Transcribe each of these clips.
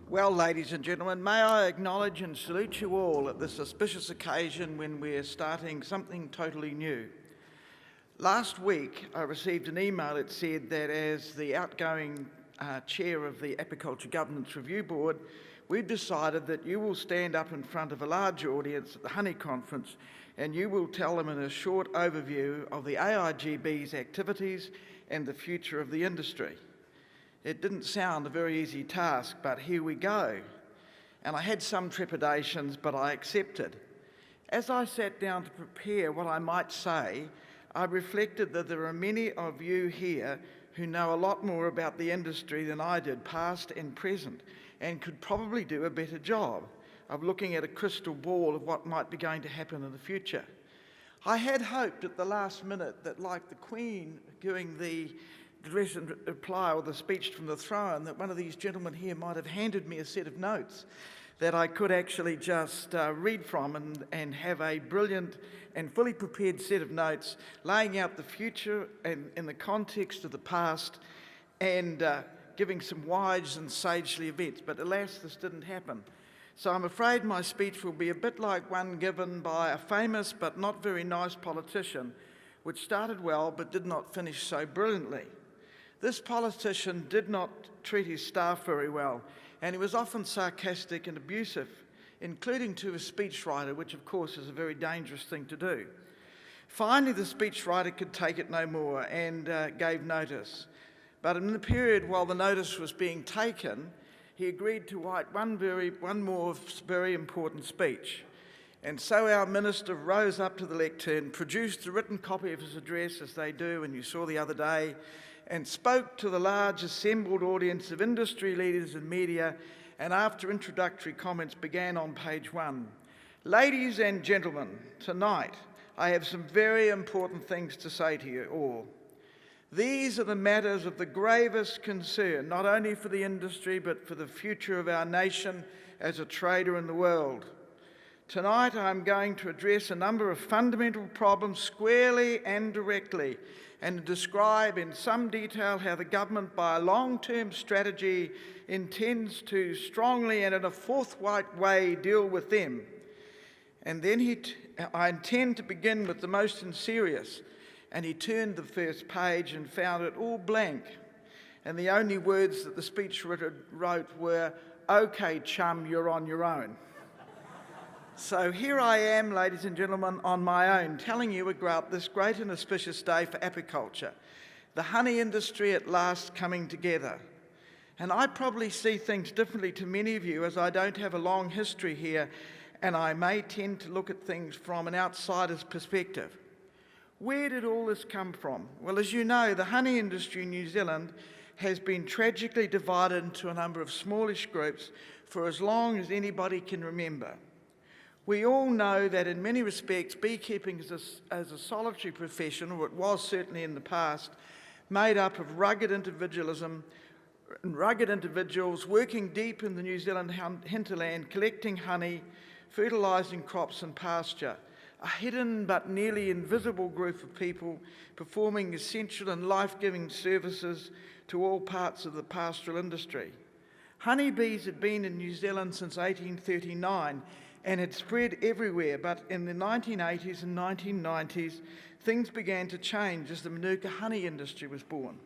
Well, ladies and gentlemen, may I acknowledge and salute you all at this auspicious occasion when we're starting something totally new. Last week, I received an email that said that as the outgoing chair of the Apiculture Governance Review Board, we've decided that you will stand up in front of a large audience at the Honey Conference and you will tell them in a short overview of the AIGB's activities and the future of the industry. It didn't sound a very easy task, but here we go. And I had some trepidations, but I accepted. As I sat down to prepare what I might say, I reflected that there are many of you here who know a lot more about the industry than I did, past and present, and could probably do a better job of looking at a crystal ball of what might be going to happen in the future. I had hoped at the last minute that, like the Queen doing the address and reply or the speech from the throne, that one of these gentlemen here might have handed me a set of notes that I could actually just read from and have a brilliant and fully prepared set of notes laying out the future and in the context of the past and giving some wise and sagely events. But alas, this didn't happen. So I'm afraid my speech will be a bit like one given by a famous but not very nice politician, which started well but did not finish so brilliantly. This politician did not treat his staff very well, and he was often sarcastic and abusive, including to his speechwriter, which of course is a very dangerous thing to do. Finally, the speechwriter could take it no more and gave notice. But in the period while the notice was being taken, he agreed to write one more very important speech. And so our minister rose up to the lectern, produced a written copy of his address, as they do, and you saw the other day, and spoke to the large assembled audience of industry leaders and media, and after introductory comments began on page 1. Ladies and gentlemen, tonight I have some very important things to say to you all. These are the matters of the gravest concern, not only for the industry, but for the future of our nation as a trader in the world. Tonight I'm going to address a number of fundamental problems squarely and directly, and describe in some detail how the government, by a long-term strategy, intends to strongly and in a forthright way deal with them. And then I intend to begin with the most serious. And he turned the first page and found it all blank. And the only words that the speechwriter wrote were, "Okay, chum, you're on your own." So here I am, ladies and gentlemen, on my own, telling you about this great and auspicious day for apiculture, the honey industry at last coming together. And I probably see things differently to many of you, as I don't have a long history here, and I may tend to look at things from an outsider's perspective. Where did all this come from? Well, as you know, the honey industry in New Zealand has been tragically divided into a number of smallish groups for as long as anybody can remember. We all know that in many respects beekeeping is a solitary profession, or it was certainly in the past, made up of rugged individualism and rugged individuals working deep in the New Zealand hinterland, collecting honey, fertilising crops and pasture. A hidden but nearly invisible group of people performing essential and life-giving services to all parts of the pastoral industry. Honeybees had been in New Zealand since 1839 and had spread everywhere, but in the 1980s and 1990s, things began to change as the Manuka honey industry was born.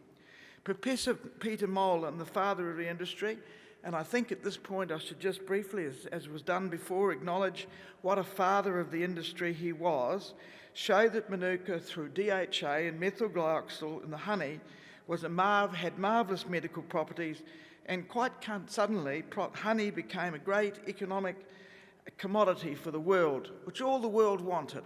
Professor Peter Molan, the father of the industry, and I think at this point I should just briefly, as was done before, acknowledge what a father of the industry he was, showed that Manuka, through DHA and methylglyoxal in the honey, had marvellous medical properties, and quite suddenly honey became a great economic commodity for the world, which all the world wanted.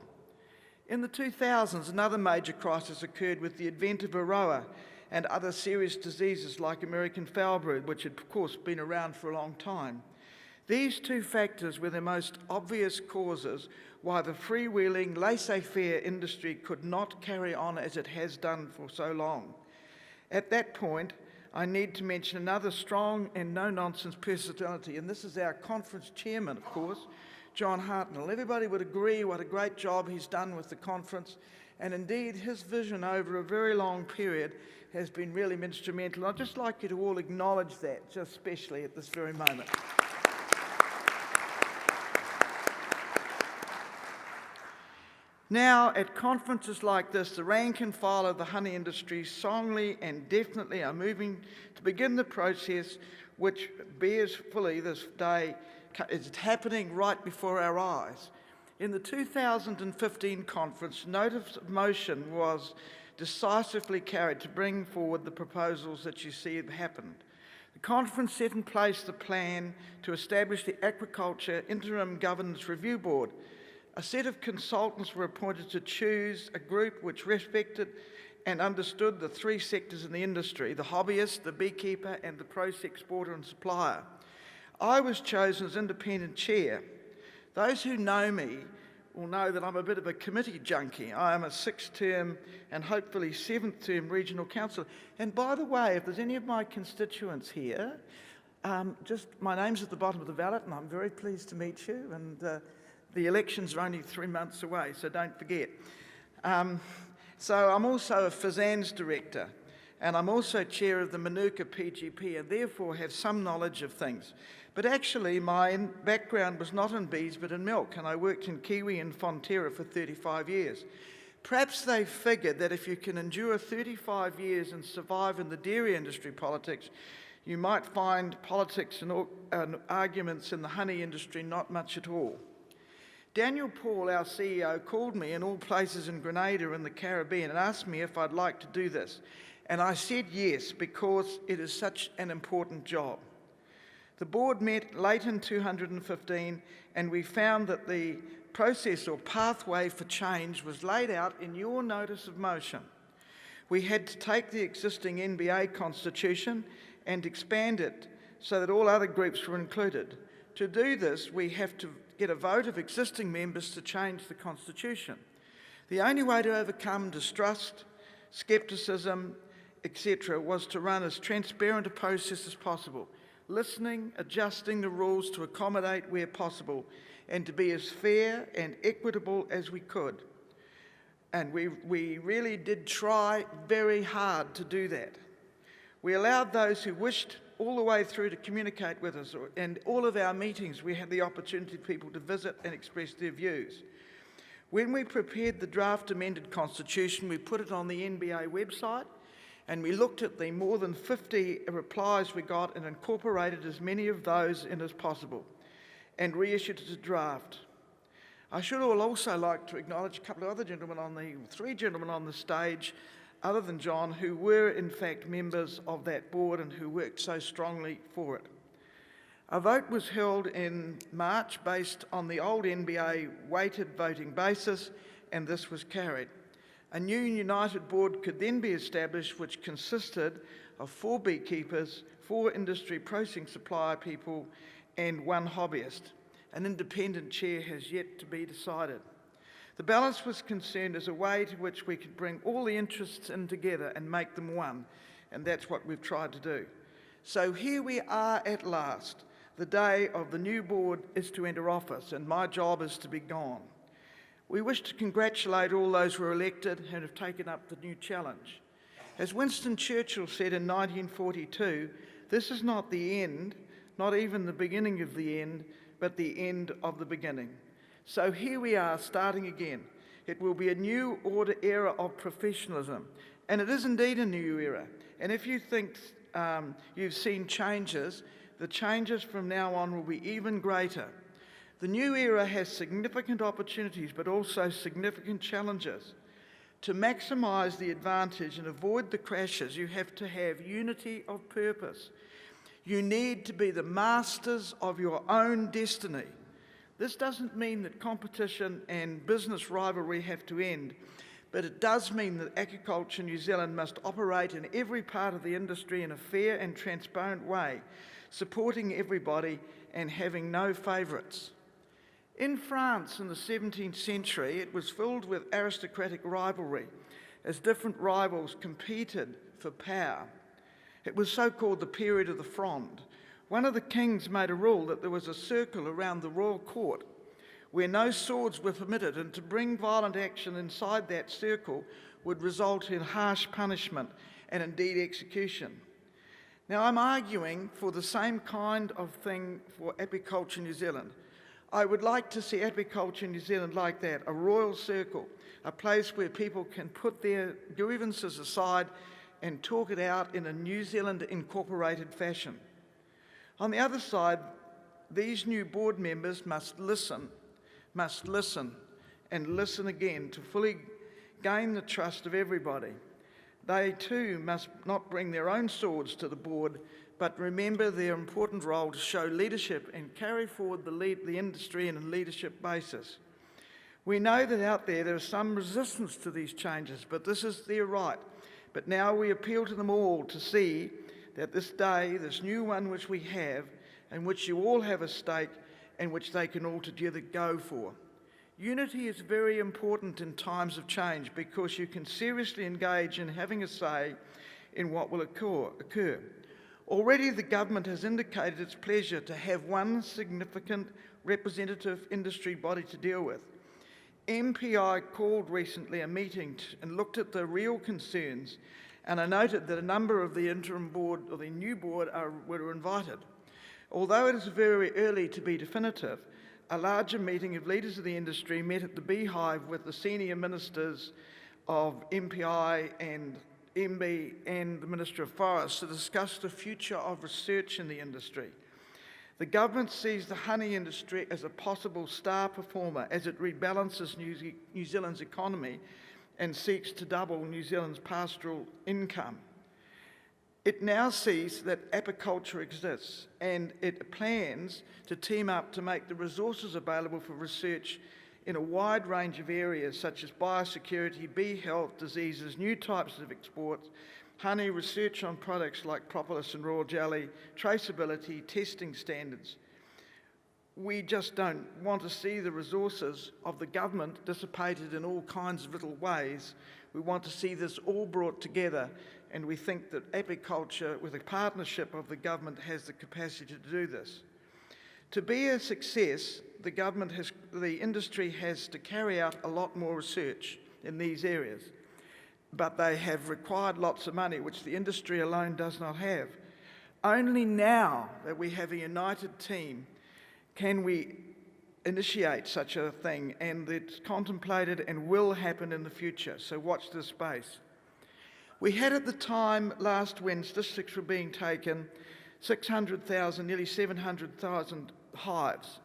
In the 2000s, another major crisis occurred with the advent of Varroa and other serious diseases like American foulbrood, which had of course been around for a long time. These two factors were the most obvious causes why the freewheeling, laissez-faire industry could not carry on as it has done for so long. At that point, I need to mention another strong and no-nonsense personality, and this is our conference chairman, of course, John Hartnell. Everybody would agree what a great job he's done with the conference, And indeed, his vision over a very long period has been really instrumental. I'd just like you to all acknowledge that, just especially at this very moment. Now, at conferences like this, the rank and file of the honey industry strongly and definitely are moving to begin the process which bears fully this day. It's happening right before our eyes. In the 2015 conference, notice of motion was decisively carried to bring forward the proposals that you see have happened. The conference set in place the plan to establish the Agriculture Interim Governance Review Board. A set of consultants were appointed to choose a group which respected and understood the three sectors in the industry: the hobbyist, the beekeeper, and the process exporter and supplier. I was chosen as independent chair. Those who know me will know that I'm a bit of a committee junkie. I am a 6th-term and hopefully 7th-term regional councillor. And by the way, if there's any of my constituents here, just my name's at the bottom of the ballot, and I'm very pleased to meet you. And the elections are only 3 months away, so don't forget. So I'm also a FSANZ director, and I'm also chair of the Manuka PGP, and therefore have some knowledge of things. But actually, my background was not in bees, but in milk, and I worked in Kiwi and Fonterra for 35 years. Perhaps they figured that if you can endure 35 years and survive in the dairy industry politics, you might find politics and arguments in the honey industry not much at all. Daniel Paul, our CEO, called me in all places in Grenada and the Caribbean and asked me if I'd like to do this. And I said yes, because it is such an important job. The board met late in 2015, and we found that the process or pathway for change was laid out in your notice of motion. We had to take the existing NBA constitution and expand it so that all other groups were included. To do this, we have to get a vote of existing members to change the constitution. The only way to overcome distrust, scepticism, etc., was to run as transparent a process as possible, listening, adjusting the rules to accommodate where possible, and to be as fair and equitable as we could. And we really did try very hard to do that. We allowed those who wished all the way through to communicate with us, and all of our meetings we had the opportunity for people to visit and express their views. When we prepared the draft amended constitution, we put it on the NBA website, and we looked at the more than 50 replies we got and incorporated as many of those in as possible, and reissued it as a draft. I should also like to acknowledge a couple of other gentlemen three gentlemen on the stage, other than John, who were in fact members of that board and who worked so strongly for it. A vote was held in March based on the old NBA weighted voting basis, and this was carried. A new united board could then be established, which consisted of 4 beekeepers, 4 industry processing supplier people, and 1 hobbyist. An independent chair has yet to be decided. The balance was concerned as a way to which we could bring all the interests in together and make them one, and that's what we've tried to do. So here we are at last. The day of the new board is to enter office, and my job is to be gone. We wish to congratulate all those who were elected and have taken up the new challenge. As Winston Churchill said in 1942, this is not the end, not even the beginning of the end, but the end of the beginning. So here we are, starting again. It will be a new era of professionalism, and it is indeed a new era. And if you think you've seen changes, the changes from now on will be even greater. The new era has significant opportunities, but also significant challenges. To maximise the advantage and avoid the crashes, you have to have unity of purpose. You need to be the masters of your own destiny. This doesn't mean that competition and business rivalry have to end, but it does mean that Agriculture New Zealand must operate in every part of the industry in a fair and transparent way, supporting everybody and having no favourites. In France in the 17th century, it was filled with aristocratic rivalry as different rivals competed for power. It was so-called the period of the Fronde. One of the kings made a rule that there was a circle around the royal court where no swords were permitted, and to bring violent action inside that circle would result in harsh punishment and indeed execution. Now, I'm arguing for the same kind of thing for apiculture New Zealand. I would like to see apiculture New Zealand like that, a royal circle, a place where people can put their grievances aside and talk it out in a New Zealand incorporated fashion. On the other side, these new board members must listen, and listen again to fully gain the trust of everybody. They too must not bring their own swords to the board, but remember their important role to show leadership and carry forward the industry in a leadership basis. We know that out there is some resistance to these changes, but this is their right. But now we appeal to them all to see that this day, this new one which we have, and which you all have a stake, and which they can all together go for. Unity is very important in times of change because you can seriously engage in having a say in what will occur. Already the government has indicated its pleasure to have one significant representative industry body to deal with. MPI called recently a meeting and looked at the real concerns, and I noted that a number of the interim board or the new board were invited. Although it is very early to be definitive, a larger meeting of leaders of the industry met at the Beehive with the senior ministers of MPI and MB and the Minister of Forests to discuss the future of research in the industry. The government sees the honey industry as a possible star performer as it rebalances New Zealand's economy and seeks to double New Zealand's pastoral income. It now sees that apiculture exists, and it plans to team up to make the resources available for research in a wide range of areas such as biosecurity, bee health, diseases, new types of exports, honey, research on products like propolis and royal jelly, traceability, testing standards. We just don't want to see the resources of the government dissipated in all kinds of little ways. We want to see this all brought together, and we think that apiculture, with a partnership of the government, has the capacity to do this. To be a success, the industry has to carry out a lot more research in these areas, but they have required lots of money, which the industry alone does not have. Only now that we have a united team can we initiate such a thing, and it's contemplated and will happen in the future, so watch this space. We had at the time last when statistics were being taken 600,000, nearly 700,000 hives,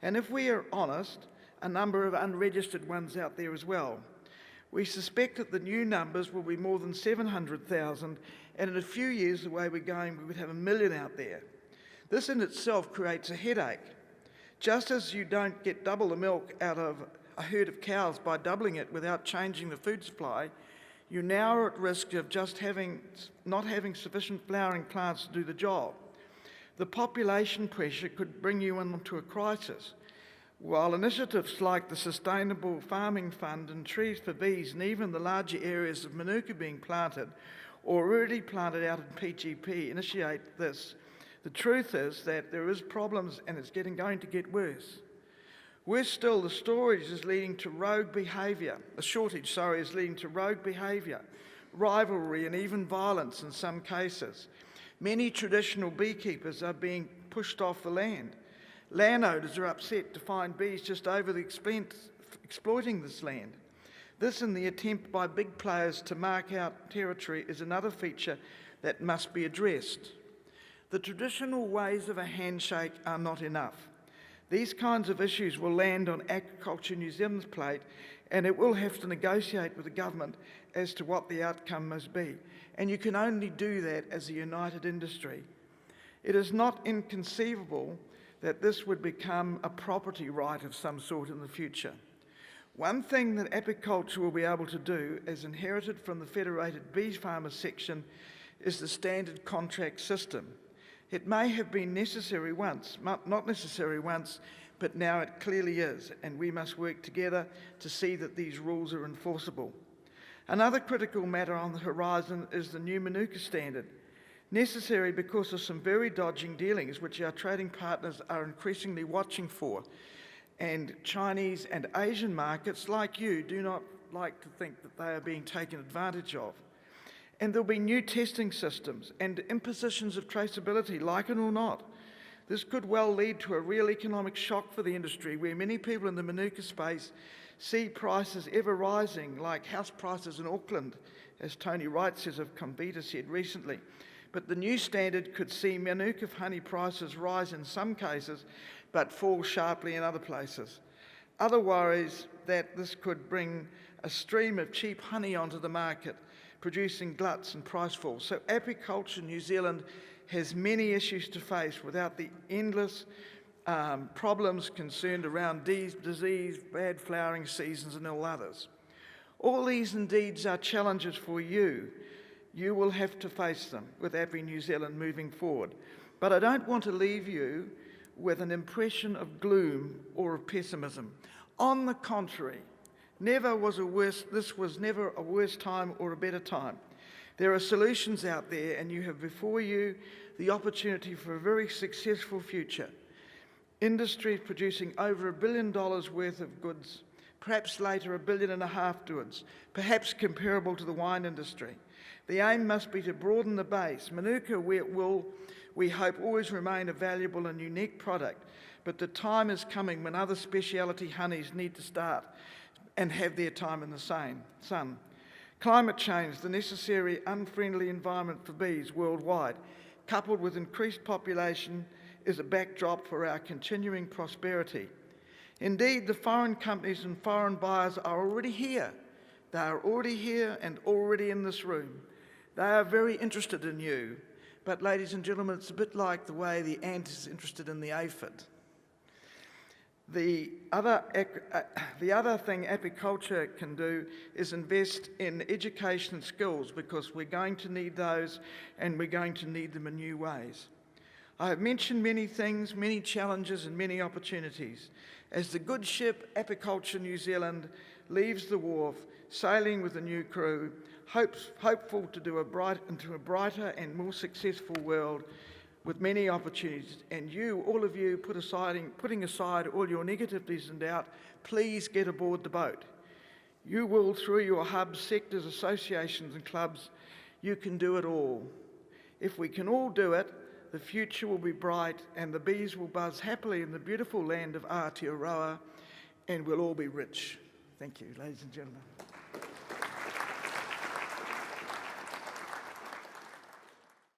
and if we are honest, a number of unregistered ones out there as well. We suspect that the new numbers will be more than 700,000, and in a few years, the way we're going, we would have 1 million out there. This in itself creates a headache. Just as you don't get double the milk out of a herd of cows by doubling it without changing the food supply, you now are at risk of just not having sufficient flowering plants to do the job. The population pressure could bring you into a crisis. While initiatives like the Sustainable Farming Fund and Trees for Bees and even the larger areas of manuka being planted or already planted out in PGP initiate this, the truth is that there is problems and it's going to get worse. Worse still, the shortage is leading to rogue behaviour, rivalry and even violence in some cases. Many traditional beekeepers are being pushed off the land. Landowners are upset to find bees just over the expense exploiting this land. This and the attempt by big players to mark out territory is another feature that must be addressed. The traditional ways of a handshake are not enough. These kinds of issues will land on Agriculture New Zealand's plate, and it will have to negotiate with the government as to what the outcome must be. And you can only do that as a united industry. It is not inconceivable that this would become a property right of some sort in the future. One thing that apiculture will be able to do, as inherited from the Federated Bee Farmers section, is the standard contract system. It may have been necessary once, not necessary once, but now it clearly is, and we must work together to see that these rules are enforceable. Another critical matter on the horizon is the new manuka standard, necessary because of some very dodging dealings which our trading partners are increasingly watching for. and Chinese and Asian markets, like you, do not like to think that they are being taken advantage of. And there'll be new testing systems and impositions of traceability, like it or not. This could well lead to a real economic shock for the industry, where many people in the Manuka space see prices ever rising, like house prices in Auckland, as Tony Wright says of Comvita said recently. But the new standard could see Manuka honey prices rise in some cases, but fall sharply in other places. Other worries that this could bring a stream of cheap honey onto the market, producing gluts and price falls. So apiculture New Zealand has many issues to face without the endless problems concerned around disease, bad flowering seasons and all others. All these indeed are challenges for you. You will have to face them with Api New Zealand moving forward. But I don't want to leave you with an impression of gloom or of pessimism. On the contrary, this was never a worse time or a better time. There are solutions out there, and you have before you the opportunity for a very successful future. Industry producing over $1 billion worth of goods, perhaps later $1.5 billion goods, perhaps comparable to the wine industry. The aim must be to broaden the base. Manuka will, we hope, always remain a valuable and unique product, but the time is coming when other specialty honeys need to start and have their time in the sun. Climate change, the necessary unfriendly environment for bees worldwide, coupled with increased population, is a backdrop for our continuing prosperity. Indeed, the foreign companies and foreign buyers are already here. They are already here and already in this room. They are very interested in you. But ladies and gentlemen, it's a bit like the way the ant is interested in the aphid. The other thing apiculture can do is invest in education and skills, because we're going to need those, and we're going to need them in new ways. I have mentioned many things, many challenges and many opportunities. As the good ship Apiculture New Zealand leaves the wharf, sailing with a new crew, hopeful to do into a brighter and more successful world with many opportunities, and you, all of you, putting aside all your negativities and doubt, please get aboard the boat. You will, through your hubs, sectors, associations and clubs, you can do it all. If we can all do it, the future will be bright and the bees will buzz happily in the beautiful land of Aotearoa, and we'll all be rich. Thank you, ladies and gentlemen.